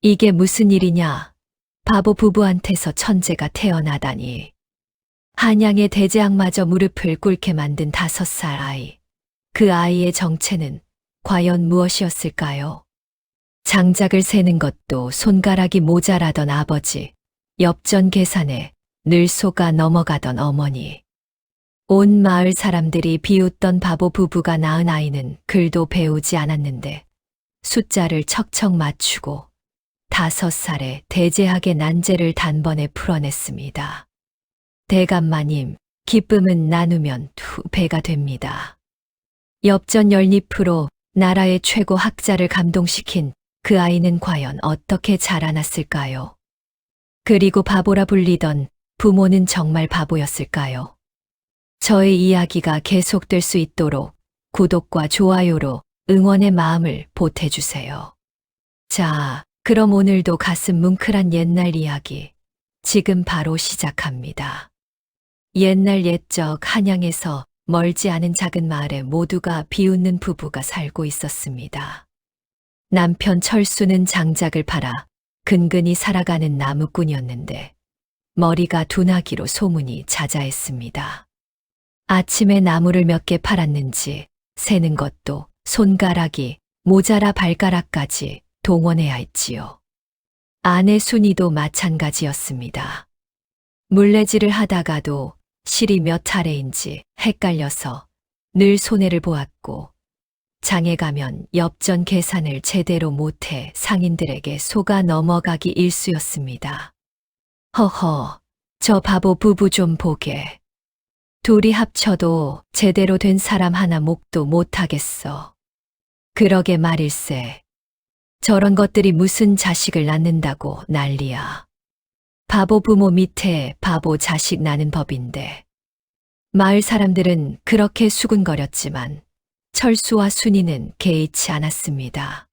이게 무슨 일이냐? 바보 부부한테서 천재가 태어나다니. 한양의 대재앙마저 무릎을 꿇게 만든 5살 아이. 그 아이의 정체는 과연 무엇이었을까요? 장작을 세는 것도 손가락이 모자라던 아버지, 엽전 계산에 늘 속아 넘어가던 어머니. 온 마을 사람들이 비웃던 바보 부부가 낳은 아이는 글도 배우지 않았는데 숫자를 척척 맞추고 5살에 대재학의 난제를 단번에 풀어냈습니다. 대감마님, 기쁨은 나누면 2배가 됩니다. 엽전 열잎으로 나라의 최고 학자를 감동시킨 그 아이는 과연 어떻게 자라났을까요? 그리고 바보라 불리던 부모는 정말 바보였을까요? 저의 이야기가 계속될 수 있도록 구독과 좋아요로 응원의 마음을 보태주세요. 자, 그럼 오늘도 가슴 뭉클한 옛날 이야기 지금 바로 시작합니다. 옛날 옛적 한양에서 멀지 않은 작은 마을에 모두가 비웃는 부부가 살고 있었습니다. 남편 철수는 장작을 팔아 근근히 살아가는 나무꾼이었는데 머리가 둔하기로 소문이 자자했습니다. 아침에 나무를 몇 개 팔았는지 세는 것도 손가락이 모자라 발가락까지 동원해야 했지요. 아내 순이도 마찬가지였습니다. 물레질을 하다가도 실이 몇 차례인지 헷갈려서 늘 손해를 보았고 장에 가면 엽전 계산을 제대로 못해 상인들에게 속아 넘어가기 일쑤였습니다. 허허, 저 바보 부부 좀 보게. 둘이 합쳐도 제대로 된 사람 하나 목도 못하겠어. 그러게 말일세. 저런 것들이 무슨 자식을 낳는다고 난리야. 바보 부모 밑에 바보 자식 낳는 법인데. 마을 사람들은 그렇게 수군거렸지만 철수와 순이는 개의치 않았습니다.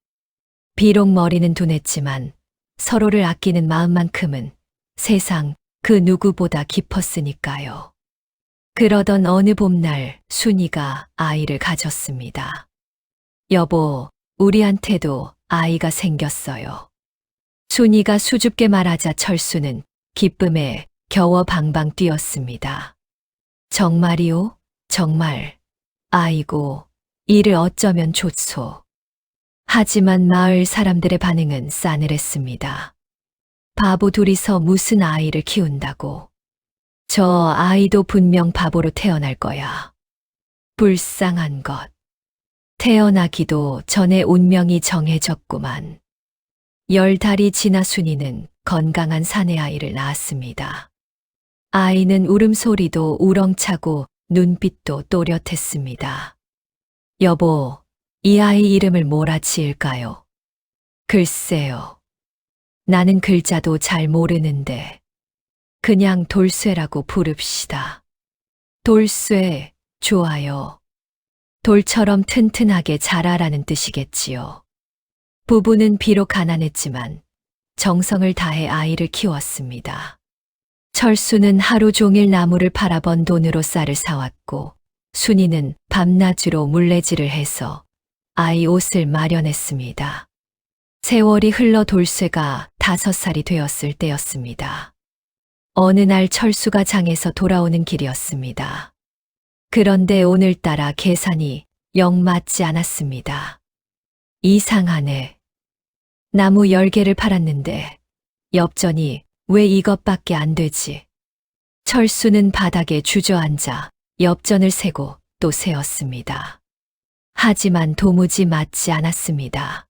비록 머리는 둔했지만 서로를 아끼는 마음만큼은 세상 그 누구보다 깊었으니까요. 그러던 어느 봄날 순이가 아이를 가졌습니다. 여보, 우리한테도 아이가 생겼어요. 순이가 수줍게 말하자 철수는 기쁨에 겨워 방방 뛰었습니다. 정말이오? 정말. 아이고, 이를 어쩌면 좋소. 하지만 마을 사람들의 반응은 싸늘했습니다. 바보 둘이서 무슨 아이를 키운다고. 저 아이도 분명 바보로 태어날 거야. 불쌍한 것. 태어나기도 전에 운명이 정해졌구만. 10달이 지나 순이는 건강한 사내 아이를 낳았습니다. 아이는 울음소리도 우렁차고 눈빛도 또렷했습니다. 여보, 이 아이 이름을 뭐라 지을까요? 글쎄요. 나는 글자도 잘 모르는데 그냥 돌쇠라고 부릅시다. 돌쇠, 좋아요. 돌처럼 튼튼하게 자라라는 뜻이겠지요. 부부는 비록 가난했지만 정성을 다해 아이를 키웠습니다. 철수는 하루 종일 나무를 팔아 번 돈으로 쌀을 사왔고 순이는 밤낮으로 물레질을 해서 아이 옷을 마련했습니다. 세월이 흘러 돌쇠가 5살이 되었을 때였습니다. 어느 날 철수가 장에서 돌아오는 길이었습니다. 그런데 오늘따라 계산이 영 맞지 않았습니다. 이상하네. 나무 10개를 팔았는데 엽전이 왜 이것밖에 안 되지? 철수는 바닥에 주저앉아 엽전을 세고 또 세었습니다. 하지만 도무지 맞지 않았습니다.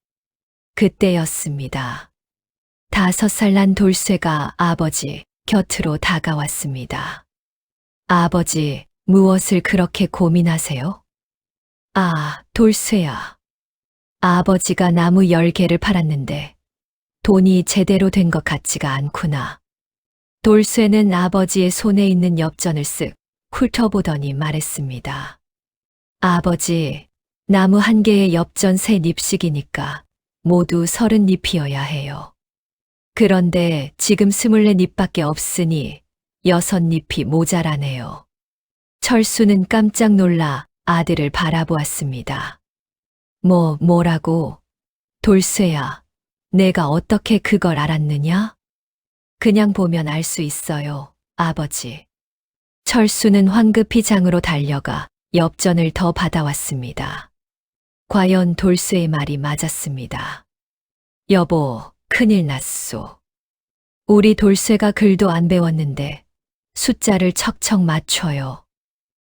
그때였습니다. 5살 난 돌쇠가 아버지 곁으로 다가왔습니다. 아버지, 무엇을 그렇게 고민하세요? 아, 돌쇠야. 아버지가 나무 10개를 팔았는데 돈이 제대로 된 것 같지가 않구나. 돌쇠는 아버지의 손에 있는 엽전을 쓱 훑어보더니 말했습니다. 아버지, 나무 1개의 엽전 3잎씩이니까 모두 30잎이어야 해요. 그런데 지금 24잎밖에 없으니 6잎이 모자라네요. 철수는 깜짝 놀라 아들을 바라보았습니다. 뭐라고? 돌쇠야, 내가 어떻게 그걸 알았느냐? 그냥 보면 알 수 있어요, 아버지. 철수는 황급히 장으로 달려가 엽전을 더 받아왔습니다. 과연 돌쇠의 말이 맞았습니다. 여보, 큰일 났소. 우리 돌쇠가 글도 안 배웠는데 숫자를 척척 맞춰요.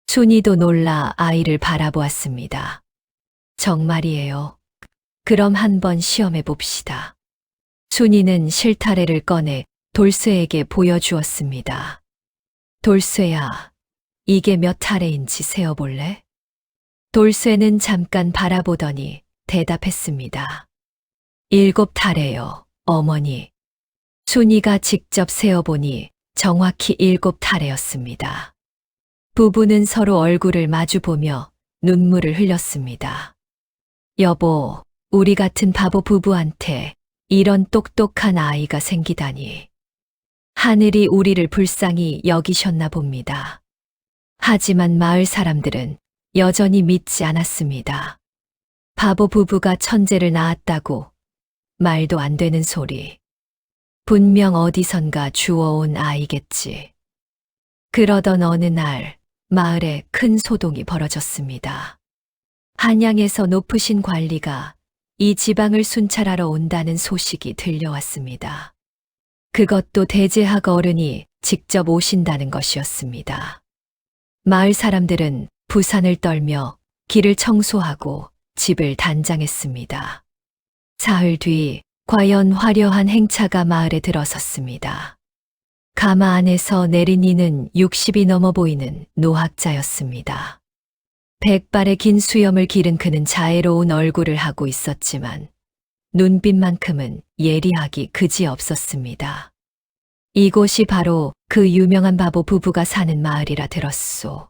순이도 놀라 아이를 바라보았습니다. 정말이에요. 그럼 한번 시험해 봅시다. 순이는 실타래를 꺼내 돌쇠에게 보여주었습니다. 돌쇠야, 이게 몇 타래인지 세어볼래? 돌쇠는 잠깐 바라보더니 대답했습니다. 7타래요, 어머니. 순이가 직접 세어보니 정확히 7타래였습니다. 부부는 서로 얼굴을 마주보며 눈물을 흘렸습니다. 여보, 우리 같은 바보 부부한테 이런 똑똑한 아이가 생기다니. 하늘이 우리를 불쌍히 여기셨나 봅니다. 하지만 마을 사람들은 여전히 믿지 않았습니다. 바보 부부가 천재를 낳았다고 말도 안 되는 소리. 분명 어디선가 주워온 아이겠지. 그러던 어느 날 마을에 큰 소동이 벌어졌습니다. 한양에서 높으신 관리가 이 지방을 순찰하러 온다는 소식이 들려왔습니다. 그것도 대제학 어른이 직접 오신다는 것이었습니다. 마을 사람들은 부산을 떨며 길을 청소하고 집을 단장했습니다. 사흘 뒤 과연 화려한 행차가 마을에 들어섰습니다. 가마 안에서 내린 이는 60이 넘어 보이는 노학자였습니다. 백발의 긴 수염을 기른 그는 자애로운 얼굴을 하고 있었지만 눈빛만큼은 예리하기 그지없었습니다. 이곳이 바로 그 유명한 바보 부부가 사는 마을이라 들었소.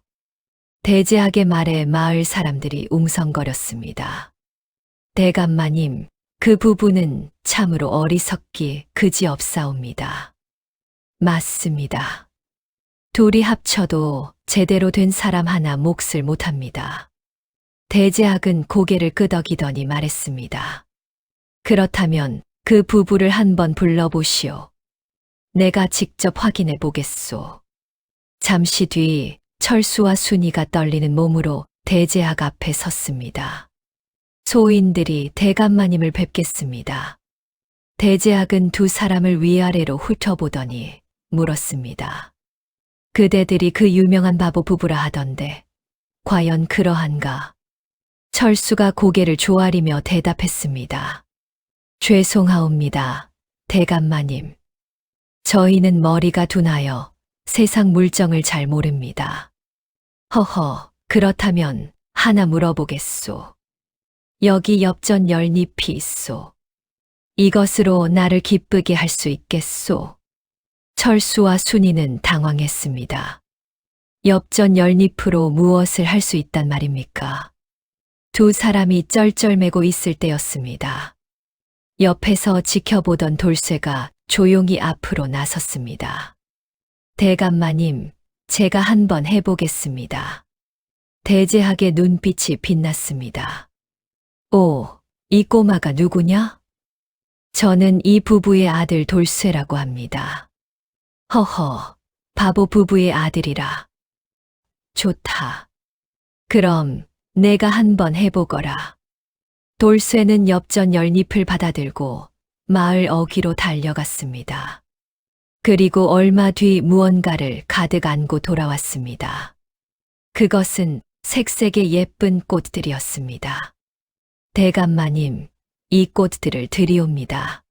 대제학의 말에 마을 사람들이 웅성거렸습니다. 대감마님, 그 부부는 참으로 어리석기 그지없사옵니다. 맞습니다. 둘이 합쳐도 제대로 된 사람 하나 몫을 못합니다. 대제학은 고개를 끄덕이더니 말했습니다. 그렇다면 그 부부를 한번 불러보시오. 내가 직접 확인해 보겠소. 잠시 뒤 철수와 순이가 떨리는 몸으로 대제학 앞에 섰습니다. 소인들이 대감마님을 뵙겠습니다. 대제학은 두 사람을 위아래로 훑어보더니 물었습니다. 그대들이 그 유명한 바보 부부라 하던데 과연 그러한가? 철수가 고개를 조아리며 대답했습니다. 죄송하옵니다, 대감마님. 저희는 머리가 둔하여 세상 물정을 잘 모릅니다. 허허, 그렇다면 하나 물어보겠소. 여기 엽전 10잎이 있소. 이것으로 나를 기쁘게 할 수 있겠소? 철수와 순이는 당황했습니다. 엽전 10잎으로 무엇을 할 수 있단 말입니까? 두 사람이 쩔쩔매고 있을 때였습니다. 옆에서 지켜보던 돌쇠가 조용히 앞으로 나섰습니다. 대감마님, 제가 한번 해보겠습니다. 대제학의 눈빛이 빛났습니다. 오, 이 꼬마가 누구냐? 저는 이 부부의 아들 돌쇠라고 합니다. 허허, 바보 부부의 아들이라. 좋다. 그럼 내가 한번 해보거라. 돌쇠는 엽전 10잎을 받아들고 마을 어귀로 달려갔습니다. 그리고 얼마 뒤 무언가를 가득 안고 돌아왔습니다. 그것은 색색의 예쁜 꽃들이었습니다. 대감마님, 이 꽃들을 드리옵니다.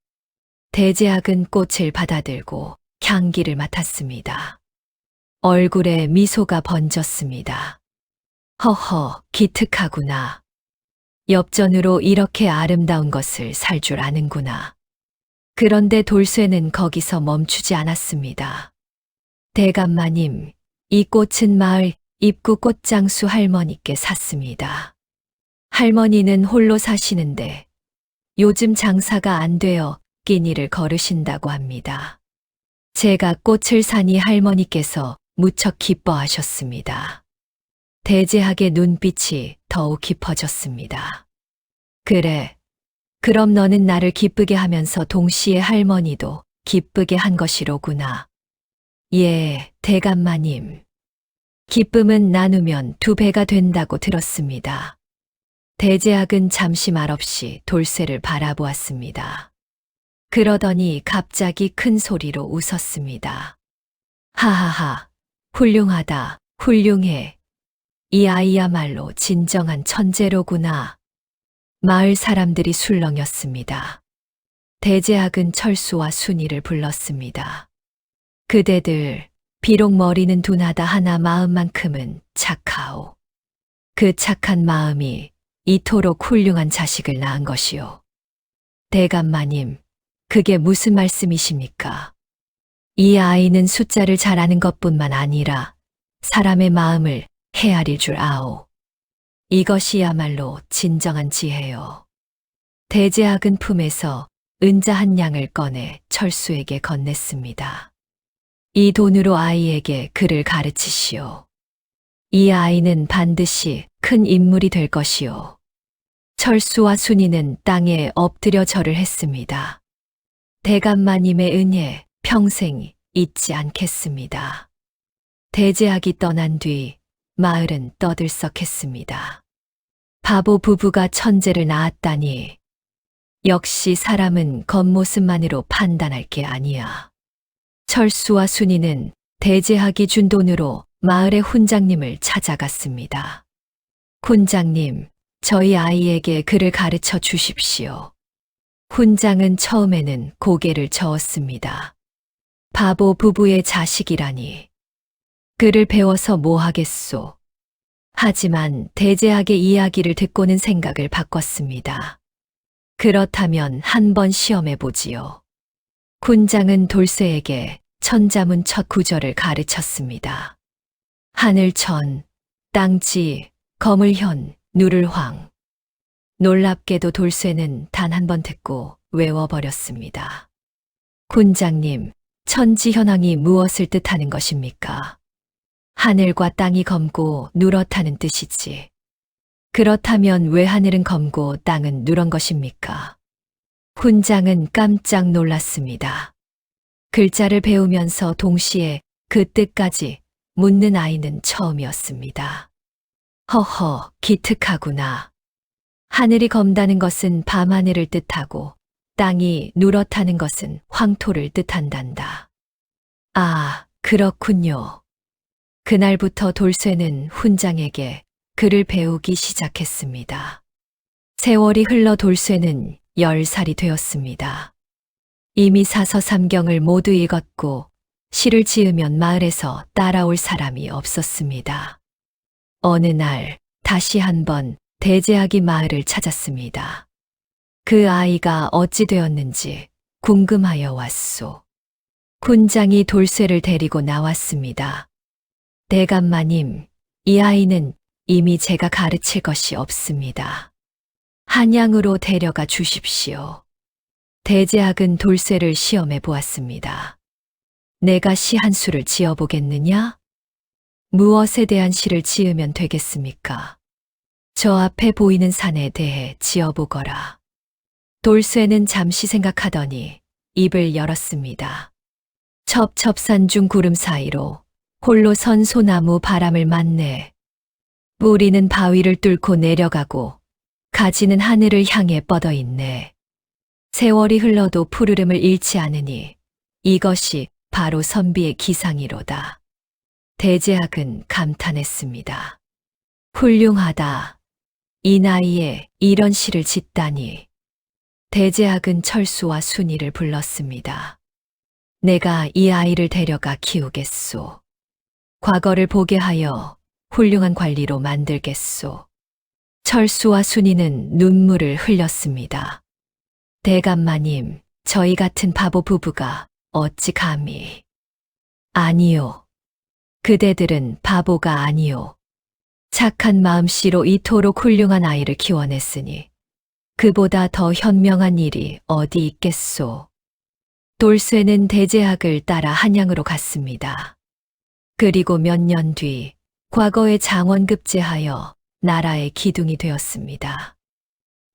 대제학은 꽃을 받아들고 향기를 맡았습니다. 얼굴에 미소가 번졌습니다. 허허, 기특하구나. 엽전으로 이렇게 아름다운 것을 살 줄 아는구나. 그런데 돌쇠는 거기서 멈추지 않았습니다. 대감마님, 이 꽃은 마을 입구 꽃장수 할머니께 샀습니다. 할머니는 홀로 사시는데 요즘 장사가 안 되어 끼니를 거르신다고 합니다. 제가 꽃을 사니 할머니께서 무척 기뻐하셨습니다. 대제학의 눈빛이 더욱 깊어졌습니다. 그래, 그럼 너는 나를 기쁘게 하면서 동시에 할머니도 기쁘게 한 것이로구나. 예, 대감마님. 기쁨은 나누면 두 배가 된다고 들었습니다. 대제학은 잠시 말없이 돌쇠를 바라보았습니다. 그러더니 갑자기 큰 소리로 웃었습니다. 하하하, 훌륭하다, 훌륭해. 이 아이야말로 진정한 천재로구나. 마을 사람들이 술렁였습니다. 대제학은 철수와 순이를 불렀습니다. 그대들, 비록 머리는 둔하다 하나 마음만큼은 착하오. 그 착한 마음이 이토록 훌륭한 자식을 낳은 것이오. 대감마님, 그게 무슨 말씀이십니까? 이 아이는 숫자를 잘 아는 것뿐만 아니라 사람의 마음을 헤아릴 줄 아오. 이것이야말로 진정한 지혜요. 대제학은 품에서 은자 한 양을 꺼내 철수에게 건넸습니다. 이 돈으로 아이에게 글을 가르치시오. 이 아이는 반드시 큰 인물이 될 것이오. 철수와 순이는 땅에 엎드려 절을 했습니다. 대감마님의 은혜 평생 잊지 않겠습니다. 대제학이 떠난 뒤 마을은 떠들썩했습니다. 바보 부부가 천재를 낳았다니. 역시 사람은 겉모습만으로 판단할 게 아니야. 철수와 순이는 대제학이 준 돈으로 마을의 훈장님을 찾아갔습니다. 훈장님, 저희 아이에게 글을 가르쳐 주십시오. 훈장은 처음에는 고개를 저었습니다. 바보 부부의 자식이라니. 글을 배워서 뭐 하겠소. 하지만 대제학의 이야기를 듣고는 생각을 바꿨습니다. 그렇다면 한번 시험해 보지요. 훈장은 돌쇠에게 천자문 첫 구절을 가르쳤습니다. 하늘천, 땅지, 거물현, 누를황. 놀랍게도 돌쇠는 단 한 번 듣고 외워버렸습니다. 훈장님, 천지현황이 무엇을 뜻하는 것입니까? 하늘과 땅이 검고 누렇다는 뜻이지. 그렇다면 왜 하늘은 검고 땅은 누런 것입니까? 훈장은 깜짝 놀랐습니다. 글자를 배우면서 동시에 그 뜻까지 묻는 아이는 처음이었습니다. 허허, 기특하구나. 하늘이 검다는 것은 밤하늘을 뜻하고 땅이 누렇다는 것은 황토를 뜻한단다. 아, 그렇군요. 그날부터 돌쇠는 훈장에게 글을 배우기 시작했습니다. 세월이 흘러 돌쇠는 10살이 되었습니다. 이미 사서삼경을 모두 읽었고 시를 지으면 마을에서 따라올 사람이 없었습니다. 어느 날 다시 한번 대제학이 마을을 찾았습니다. 그 아이가 어찌 되었는지 궁금하여 왔소. 훈장이 돌쇠를 데리고 나왔습니다. 대감마님, 이 아이는 이미 제가 가르칠 것이 없습니다. 한양으로 데려가 주십시오. 대제학은 돌쇠를 시험해 보았습니다. 내가 시 한 수를 지어보겠느냐? 무엇에 대한 시를 지으면 되겠습니까? 저 앞에 보이는 산에 대해 지어보거라. 돌쇠는 잠시 생각하더니 입을 열었습니다. 첩첩산중 구름 사이로 홀로 선 소나무 바람을 맞네. 뿌리는 바위를 뚫고 내려가고 가지는 하늘을 향해 뻗어 있네. 세월이 흘러도 푸르름을 잃지 않으니 이것이 바로 선비의 기상이로다. 대제학은 감탄했습니다. 훌륭하다. 이 나이에 이런 시를 짓다니. 대제학은 철수와 순이를 불렀습니다. 내가 이 아이를 데려가 키우겠소. 과거를 보게 하여 훌륭한 관리로 만들겠소. 철수와 순이는 눈물을 흘렸습니다. 대감마님, 저희 같은 바보 부부가 어찌 감히. 아니요. 그대들은 바보가 아니요. 착한 마음씨로 이토록 훌륭한 아이를 키워냈으니 그보다 더 현명한 일이 어디 있겠소. 돌쇠는 대제학을 따라 한양으로 갔습니다. 그리고 몇 년 뒤 과거의 장원급제하여 나라의 기둥이 되었습니다.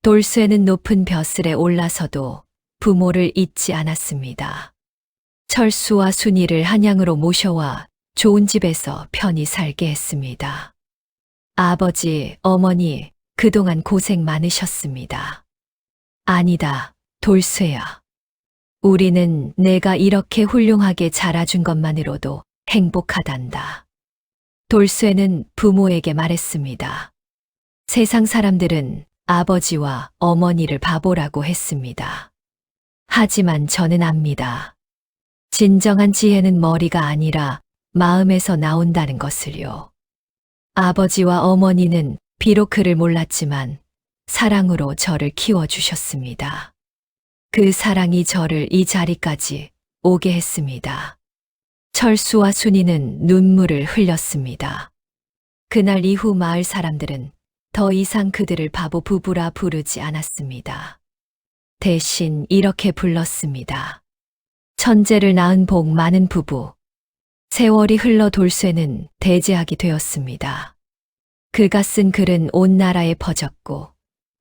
돌쇠는 높은 벼슬에 올라서도 부모를 잊지 않았습니다. 철수와 순이를 한양으로 모셔와 좋은 집에서 편히 살게 했습니다. 아버지, 어머니, 그동안 고생 많으셨습니다. 아니다, 돌쇠야. 우리는 내가 이렇게 훌륭하게 자라준 것만으로도 행복하단다. 돌쇠는 부모에게 말했습니다. 세상 사람들은 아버지와 어머니를 바보라고 했습니다. 하지만 저는 압니다. 진정한 지혜는 머리가 아니라 마음에서 나온다는 것을요. 아버지와 어머니는 비록 그를 몰랐지만 사랑으로 저를 키워주셨습니다. 그 사랑이 저를 이 자리까지 오게 했습니다. 철수와 순이는 눈물을 흘렸습니다. 그날 이후 마을 사람들은 더 이상 그들을 바보 부부라 부르지 않았습니다. 대신 이렇게 불렀습니다. 천재를 낳은 복 많은 부부. 세월이 흘러 돌쇠는 대제학이 되었습니다. 그가 쓴 글은 온 나라에 퍼졌고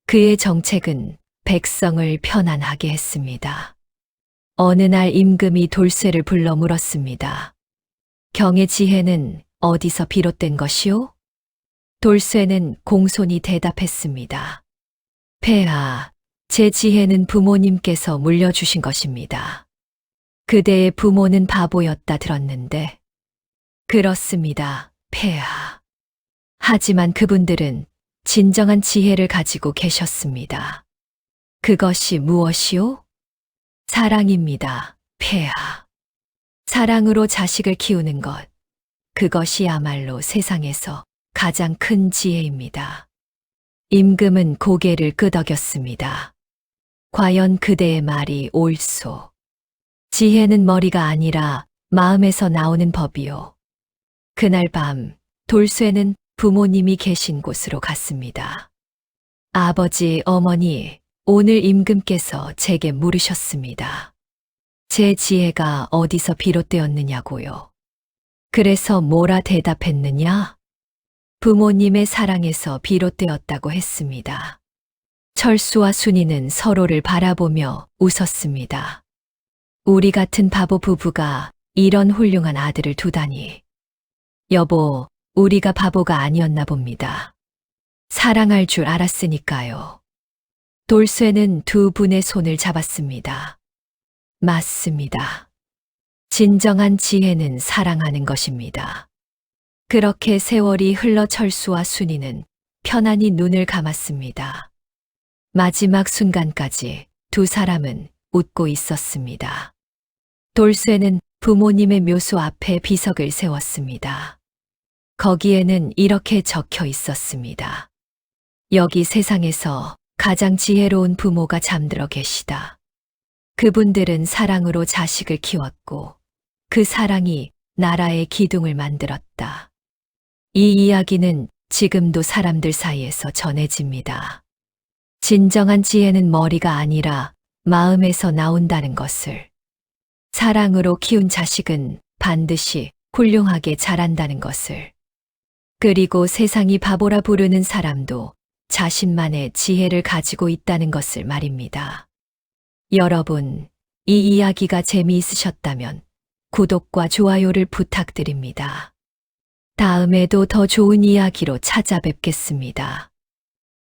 그의 정책은 백성을 편안하게 했습니다. 어느 날 임금이 돌쇠를 불러 물었습니다. 경의 지혜는 어디서 비롯된 것이오? 돌쇠는 공손히 대답했습니다. 폐하, 제 지혜는 부모님께서 물려주신 것입니다. 그대의 부모는 바보였다 들었는데. 그렇습니다, 폐하. 하지만 그분들은 진정한 지혜를 가지고 계셨습니다. 그것이 무엇이오? 사랑입니다, 폐하. 사랑으로 자식을 키우는 것, 그것이야말로 세상에서 가장 큰 지혜입니다. 임금은 고개를 끄덕였습니다. 과연 그대의 말이 옳소. 지혜는 머리가 아니라 마음에서 나오는 법이요. 그날 밤 돌쇠는 부모님이 계신 곳으로 갔습니다. 아버지, 어머니, 오늘 임금께서 제게 물으셨습니다. 제 지혜가 어디서 비롯되었느냐고요. 그래서 뭐라 대답했느냐? 부모님의 사랑에서 비롯되었다고 했습니다. 철수와 순이는 서로를 바라보며 웃었습니다. 우리 같은 바보 부부가 이런 훌륭한 아들을 두다니. 여보, 우리가 바보가 아니었나 봅니다. 사랑할 줄 알았으니까요. 돌쇠는 두 분의 손을 잡았습니다. 맞습니다. 진정한 지혜는 사랑하는 것입니다. 그렇게 세월이 흘러 철수와 순이는 편안히 눈을 감았습니다. 마지막 순간까지 두 사람은 웃고 있었습니다. 돌쇠는 부모님의 묘소 앞에 비석을 세웠습니다. 거기에는 이렇게 적혀 있었습니다. 여기 세상에서 가장 지혜로운 부모가 잠들어 계시다. 그분들은 사랑으로 자식을 키웠고 그 사랑이 나라의 기둥을 만들었다. 이 이야기는 지금도 사람들 사이에서 전해집니다. 진정한 지혜는 머리가 아니라 마음에서 나온다는 것을. 사랑으로 키운 자식은 반드시 훌륭하게 자란다는 것을. 그리고 세상이 바보라 부르는 사람도 자신만의 지혜를 가지고 있다는 것을 말입니다. 여러분, 이 이야기가 재미있으셨다면 구독과 좋아요를 부탁드립니다. 다음에도 더 좋은 이야기로 찾아뵙겠습니다.